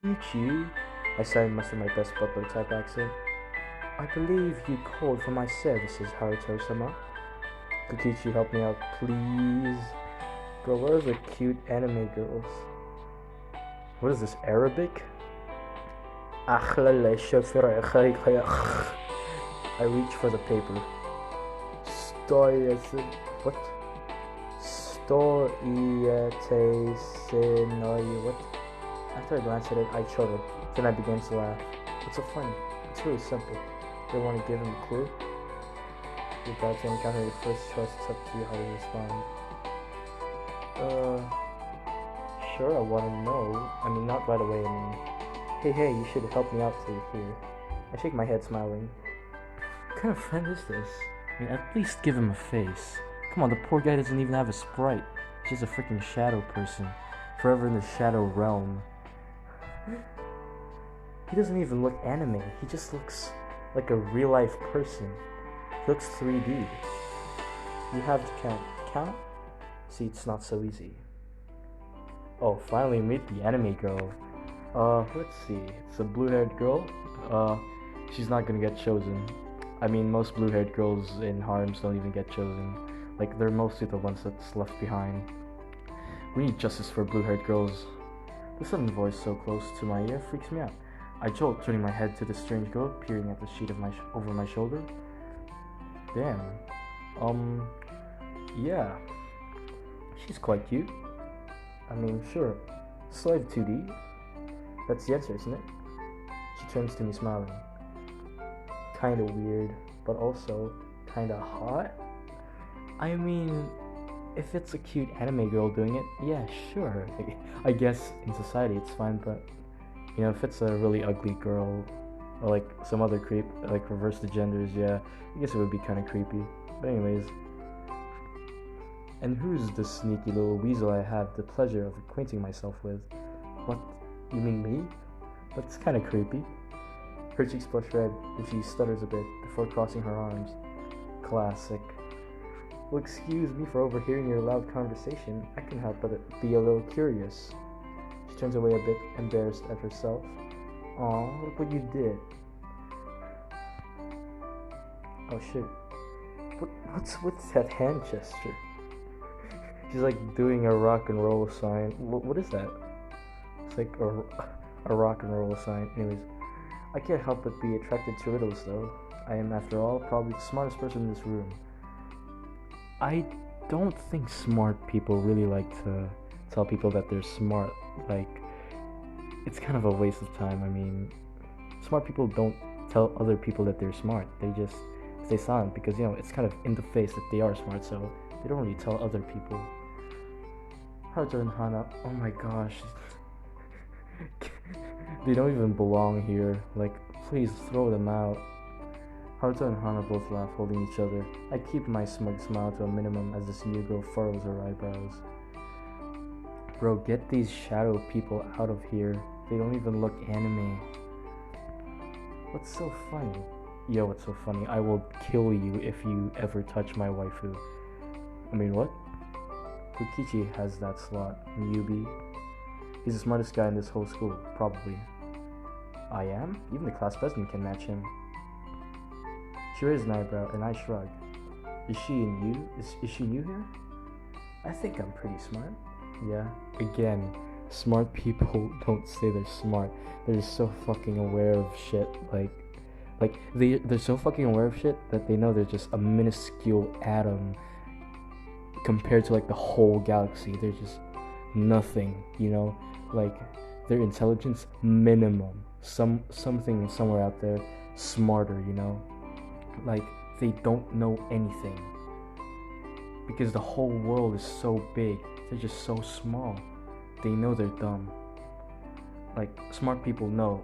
Ichi, I said in much of my best butler type accent. I believe you called for my services, Haruto-sama. Could Kichi help me out, please? Bro, where are the cute anime girls? What is this, Arabic? I reach for the paper. Story what? Stoiete scenario. What? After I glanced at it, I chortled. Then I began to laugh. What's so funny? It's really simple. Do you want to give him a clue? You're about to encounter your first choice. It's up to you how you respond. Sure, I want to know. I mean, not right away. I mean, hey, you should help me out till you're here. I shake my head, smiling. What kind of friend is this? I mean, at least give him a face. Come on, the poor guy doesn't even have a sprite. He's just a freaking shadow person. Forever in the shadow realm. He doesn't even look anime. He just looks like a real-life person. He looks 3D. You have to count. Count? See, it's not so easy. Oh, finally meet the anime girl. Let's see. It's a blue-haired girl. She's not gonna get chosen. I mean, most blue-haired girls in harems don't even get chosen. Like, they're mostly the ones that's left behind. We need justice for blue-haired girls. The sudden voice so close to my ear freaks me out. I jolt, turning my head to the strange girl, peering at the sheet of over my shoulder. Damn. Yeah. She's quite cute. I mean, sure. Slave 2D. That's the answer, isn't it? She turns to me smiling. Kinda weird, but also kinda hot. I mean, if it's a cute anime girl doing it, yeah, sure. I guess in society it's fine, but you know, if it's a really ugly girl or like some other creep, like reverse the genders, yeah, I guess it would be kind of creepy. But anyways, and who's the sneaky little weasel I have the pleasure of acquainting myself with? What? You mean me? That's kind of creepy. Her cheeks blush red, and she stutters a bit before crossing her arms. Classic. Well, excuse me for overhearing your loud conversation. I can help but be a little curious. She turns away a bit, embarrassed at herself. Aw, look what you did. Oh shit. What's that hand gesture? She's like doing a rock and roll sign. What is that? It's like a rock and roll sign. Anyways, I can't help but be attracted to riddles though. I am, after all, probably the smartest person in this room. I don't think smart people really like to tell people that they're smart. Like, it's kind of a waste of time. I mean, smart people don't tell other people that they're smart. They just stay silent because, you know, it's kind of in the face that they are smart, so they don't really tell other people. Haruto and Hana, oh my gosh. They don't even belong here. Like, please throw them out. Haruto and Hana both laugh, holding each other. I keep my smug smile to a minimum as this new girl furrows her eyebrows. Bro, get these shadow people out of here. They don't even look anime. What's so funny? Yo, what's so funny? I will kill you if you ever touch my waifu. I mean, what? Fukichi has that slot. Yubi. He's the smartest guy in this whole school, probably. I am? Even the class president can match him. She raises an eyebrow, and I shrug. Is she new here? I think I'm pretty smart. Yeah. Again, smart people don't say they're smart. They're just so fucking aware of shit. Like they're so fucking aware of shit that they know they're just a minuscule atom compared to like the whole galaxy. They're just nothing, you know? Like, their intelligence minimum. Something somewhere out there smarter, you know? Like, they don't know anything. Because the whole world is so big. They're just so small. They know they're dumb. Like, smart people know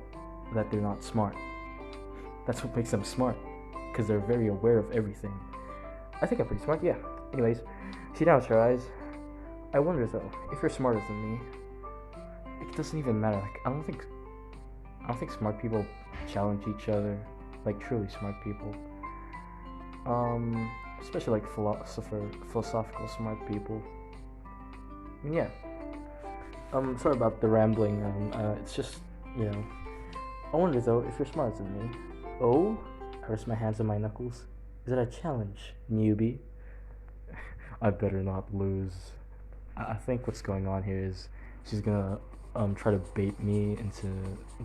that they're not smart. That's what makes them smart. Because they're very aware of everything. I think I'm pretty smart, yeah. Anyways, she downs her eyes. I wonder though, if you're smarter than me, it doesn't even matter. Like, I don't think smart people challenge each other. Like, truly smart people. Especially like philosophical smart people. And yeah. Sorry about the rambling. It's just you know. I wonder though if you're smarter than me. Oh? I rest my hands on my knuckles. Is that a challenge, newbie? I better not lose. I think what's going on here is she's gonna try to bait me into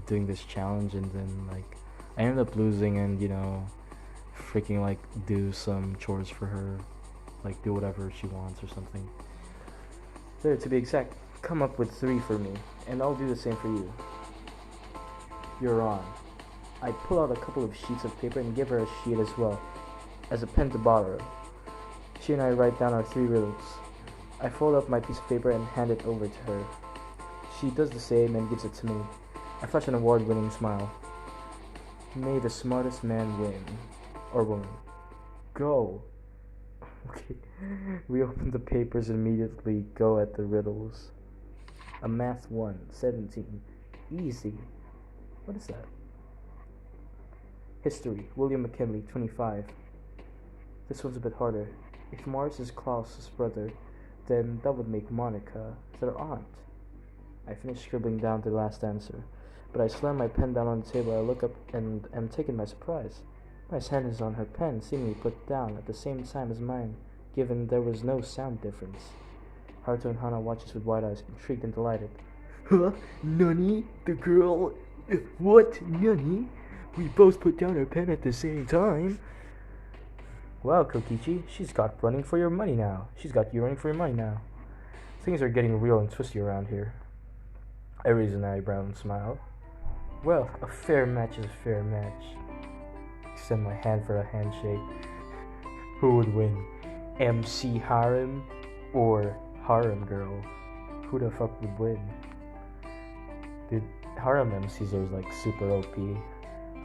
doing this challenge, and then like I end up losing, and freaking like do some chores for her, like do whatever she wants or something. There, to be exact, come up with 3 for me, and I'll do the same for you. You're on. I pull out a couple of sheets of paper and give her a sheet as well as a pen to borrow. She and I write down our 3 riddles. I fold up my piece of paper and hand it over to her. She does the same and gives it to me. I flash an award-winning smile. May the smartest man win. Or woman. Go. Okay. We open the papers and immediately go at the riddles. A math 1, 17. Easy. What is that? History. William McKinley, 25. This one's a bit harder. If Mars is Klaus's brother, then that would make Monica their aunt. I finish scribbling down the last answer, but I slam my pen down on the table. I look up and am taken by surprise. My hand is on her pen, seemingly put down at the same time as mine, given there was no sound difference. Haruto and Hana watch us with wide eyes, intrigued and delighted. Huh? Nani? The girl? What? Nani? We both put down our pen at the same time. Well, Kokichi, she's got you running for your money now. Things are getting real and twisty around here. I raise an eyebrow and smile. Well, a fair match is a fair match. Extend my hand for a handshake. Who would win? MC Harem or Harem Girl? Who the fuck would win? Dude, Harem MCs are like super OP.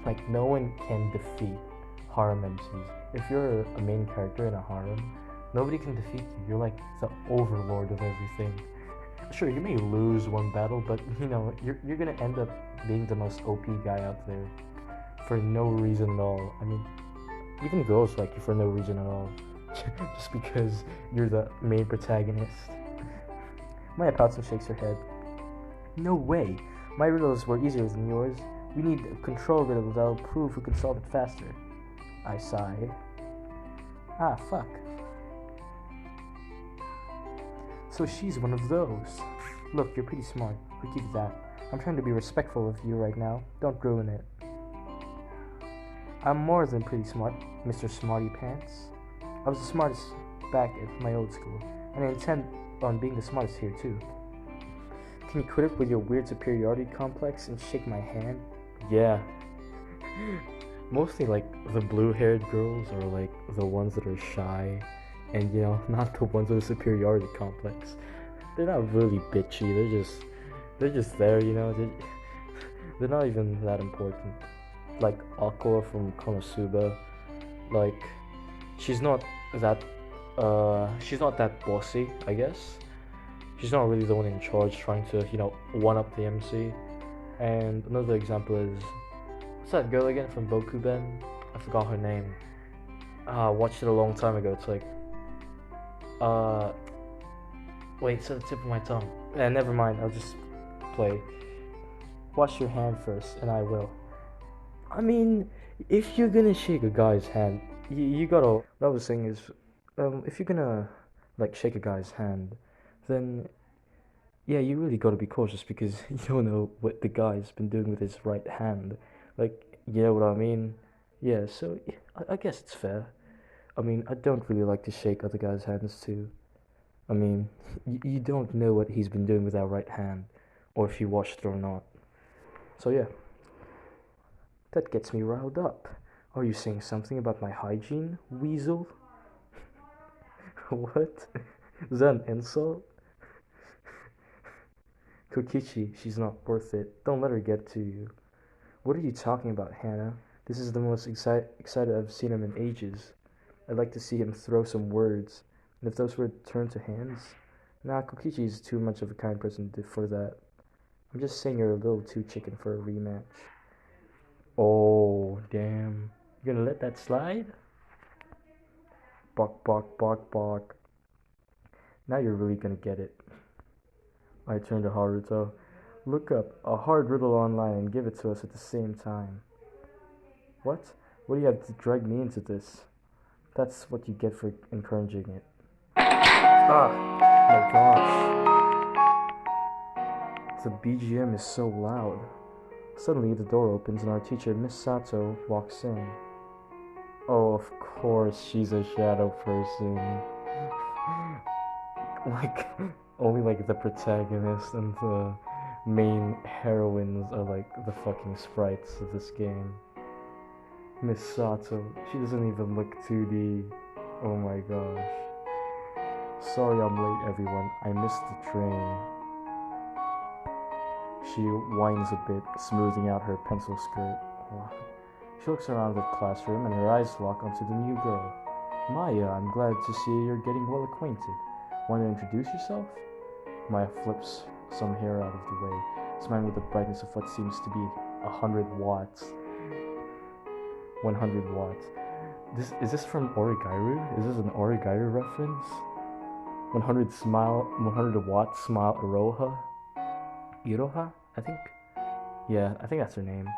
Like, no one can defeat harem MCs. If you're a main character in a harem, nobody can defeat you. You're like the overlord of everything. Sure, you may lose one battle, but you're gonna end up being the most OP guy out there for no reason at all. I mean, even girls like you for no reason at all, just because you're the main protagonist. Maya pouts and shakes her head. No way. My riddles were easier than yours. We need a control riddle that'll prove who can solve it faster. I sighed. Ah, fuck. So she's one of those. Look, you're pretty smart. We keep that. I'm trying to be respectful of you right now. Don't ruin it. I'm more than pretty smart, Mr. Smarty Pants. I was the smartest back at my old school, and I intend on being the smartest here too. Can you quit it with your weird superiority complex and shake my hand? Yeah. Mostly like the blue-haired girls are like the ones that are shy, and not the ones with a superiority complex. They're not really bitchy. They're just there. They're not even that important. Like Aqua from Konosuba, like she's not that bossy, I guess. She's not really the one in charge trying to one up the MC. And another example is, what's that girl again from Bokuben? I forgot her name. I watched it a long time ago. It's like wait, it's at the tip of my tongue. Never mind, I'll just play. Wash your hand first, and I will. I mean, if you're gonna shake a guy's hand, you gotta. What I was saying is, if you're gonna shake a guy's hand, then yeah, you really gotta be cautious, because you don't know what the guy's been doing with his right hand. Like, you know what I mean? Yeah, so I guess it's fair. I mean, I don't really like to shake other guys' hands too. I mean, you don't know what he's been doing with that right hand, or if he washed it or not. So yeah, that gets me riled up. Are you saying something about my hygiene, weasel? What? Is that an insult? Kokichi, she's not worth it. Don't let her get to you. What are you talking about, Hannah? This is the most excited I've seen him in ages. I'd like to see him throw some words. And if those words turn to hands? Nah, Kokichi is too much of a kind person for that. I'm just saying you're a little too chicken for a rematch. Oh, damn. You gonna let that slide? Bark, bark, bark, bark. Now you're really gonna get it. I turned to Haruto. Look up a hard riddle online and give it to us at the same time. What? What do you have to drag me into this? That's what you get for encouraging it. Ah, my gosh. The BGM is so loud. Suddenly the door opens and our teacher, Miss Sato, walks in. Oh, of course she's a shadow person. Like, only like the protagonist and the main heroines are like the fucking sprites of this game. Miss Sato, she doesn't even look 2D. Oh my gosh. Sorry I'm late, everyone. I missed the train. She whines a bit, smoothing out her pencil skirt. She looks around the classroom and her eyes lock onto the new girl. Maya, I'm glad to see you're getting well acquainted. Want to introduce yourself? Maya flips some hair out of the way, smiling with the brightness of what seems to be 100 watts. 100 watts. Is this from Origairu? Is this an Origairu reference? 100 watts smile Iroha? Iroha? I think that's her name.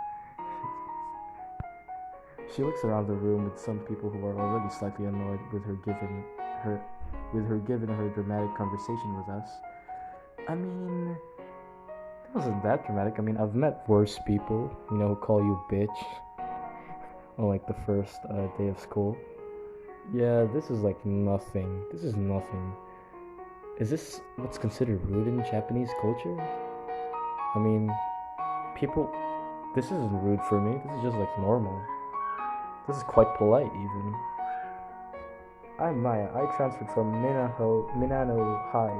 She looks around the room with some people who are already slightly annoyed with her given her dramatic conversation with us. I mean, it wasn't that dramatic. I mean, I've met worse people, who call you bitch on like the first day of school. Yeah, this is like nothing. This is nothing. Is this what's considered rude in Japanese culture? I mean, this isn't rude for me. This is just like normal. This is quite polite, even. I'm Maya. I transferred from Minano High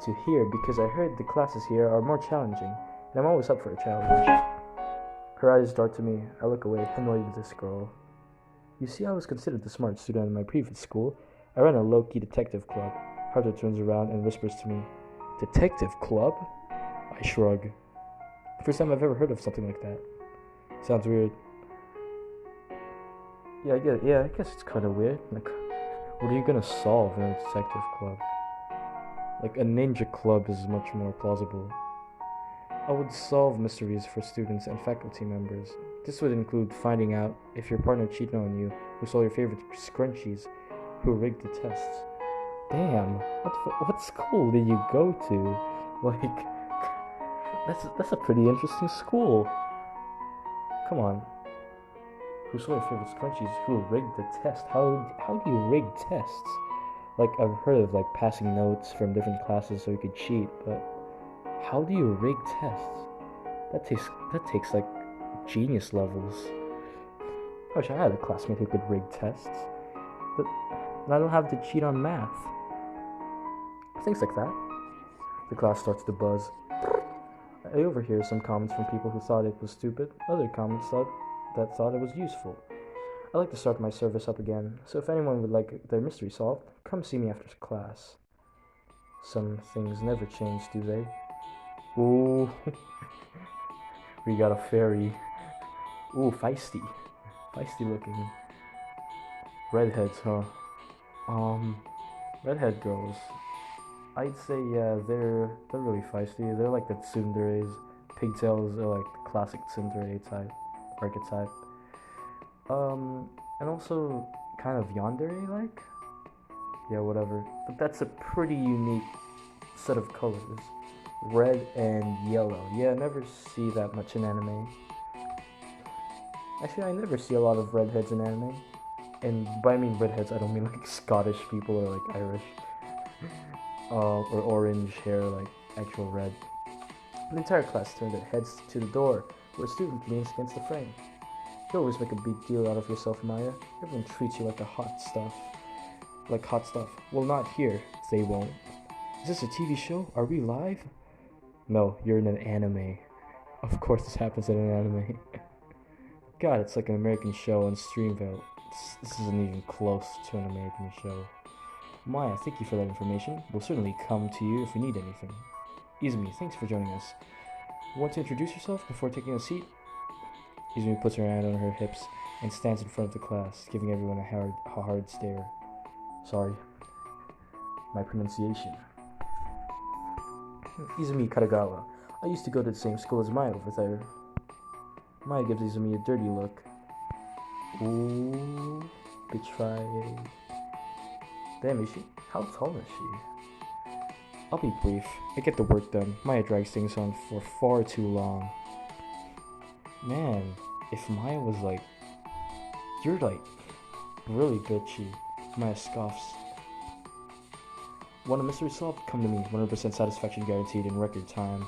to here because I heard the classes here are more challenging, and I'm always up for a challenge. Her eyes dart to me. I look away, annoyed with this girl. You see, I was considered the smart student in my previous school. I ran a low-key detective club. Haruto turns around and whispers to me, Detective club? I shrug. First time I've ever heard of something like that. Sounds weird. Yeah, I guess it's kind of weird. Like, what are you gonna solve in a detective club? Like, a ninja club is much more plausible. I would solve mysteries for students and faculty members. This would include finding out if your partner cheated on you, who stole your favorite scrunchies, who rigged the tests. Damn, what school did you go to? Like, that's a pretty interesting school. Come on. Who stole your favorite scrunchies? Who rigged the test? How do you rig tests? Like, I've heard of like passing notes from different classes so you could cheat, but how do you rig tests? That takes like genius levels. I wish I had a classmate who could rig tests, but I don't have to cheat on math. Things like that. The class starts to buzz. I overhear some comments from people who thought it was stupid. Other comments thought it was useful. I like to start my service up again, so if anyone would like their mystery solved, come see me after class. Some things never change, do they? Ooh. We got a fairy. Ooh, feisty. Feisty looking. Redheads, huh? Redhead girls. I'd say, yeah, they're really feisty. They're like the tsunderes. Pigtails are like the classic tsundere type, archetype. And also kind of yandere-like? Yeah, whatever. But that's a pretty unique set of colors. Red and yellow. Yeah, I never see that much in anime. Actually, I never see a lot of redheads in anime. And by I mean redheads, I don't mean like Scottish people or like Irish. Or orange hair, like actual red. The entire class turned their heads to the door, where a student leans against the frame. You always make a big deal out of yourself, Maya. Everyone treats you like hot stuff. Well, not here. They won't. Is this a TV show? Are we live? No, you're in an anime. Of course this happens in an anime. God, it's like an American show on Streamville. This isn't even close to an American show. Maya, thank you for that information. We'll certainly come to you if we need anything. Izumi, thanks for joining us. Want to introduce yourself before taking a seat? Izumi puts her hand on her hips and stands in front of the class, giving everyone a hard stare. Sorry. My pronunciation. Izumi Katagawa. I used to go to the same school as Maya over there. Maya gives Izumi a dirty look. Ooh, betrayed. Damn, is she? How tall is she? I'll be brief. I get the work done. Maya drags things on for far too long. Man, if Maya was like, you're like really bitchy. Maya scoffs. Want a mystery solved? Come to me. 100% satisfaction guaranteed in record time.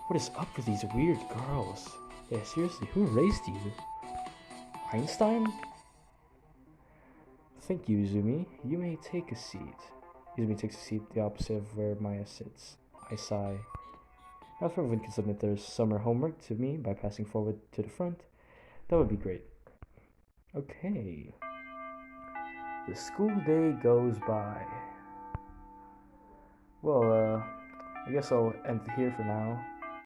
What is up with these weird girls? Yeah, seriously, who raised you? Einstein? Thank you, Izumi. You may take a seat. Izumi takes a seat the opposite of where Maya sits. I sigh. Now, if everyone can submit their summer homework to me by passing forward to the front, that would be great. Okay. The school day goes by. Well, I guess I'll end here for now.